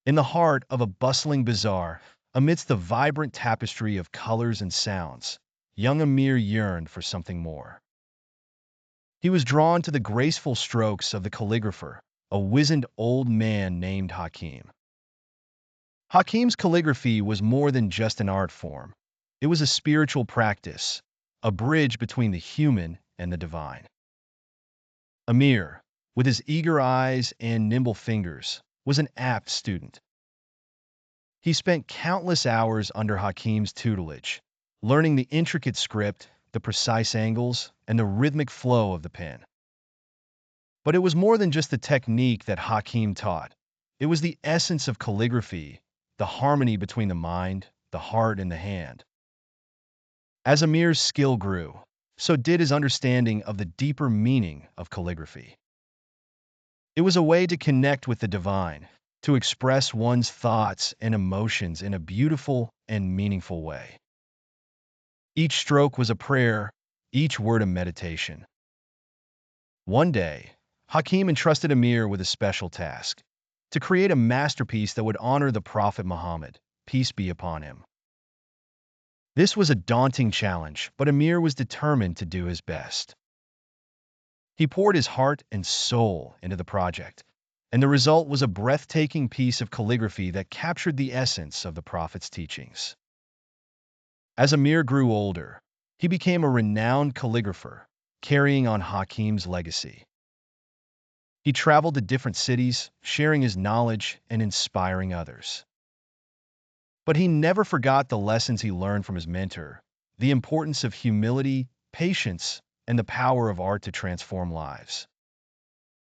In the heart of a bustling bazaar, amidst the vibrant tapestry of colors and sounds, young Amir yearned for something more. He was drawn to the graceful strokes of the calligrapher, a wizened old man named Hakim. Hakim's calligraphy was more than just an art form. It was a spiritual practice, a bridge between the human and the divine. Amir, with his eager eyes and nimble fingers, was an apt student. He spent countless hours under Hakim's tutelage, learning the intricate script, the precise angles, and the rhythmic flow of the pen. But it was more than just the technique that Hakim taught. It was the essence of calligraphy, the harmony between the mind, the heart, and the hand. As Amir's skill grew, so did his understanding of the deeper meaning of calligraphy. It was a way to connect with the divine, to express one's thoughts and emotions in a beautiful and meaningful way. Each stroke was a prayer, each word a meditation. One day, Hakim entrusted Amir with a special task, to create a masterpiece that would honor the Prophet Muhammad, peace be upon him. This was a daunting challenge, but Amir was determined to do his best. He poured his heart and soul into the project, and the result was a breathtaking piece of calligraphy that captured the essence of the Prophet's teachings. As Amir grew older, he became a renowned calligrapher, carrying on Hakim's legacy. He traveled to different cities, sharing his knowledge and inspiring others. But he never forgot the lessons he learned from his mentor, the importance of humility, patience, and the power of art to transform lives.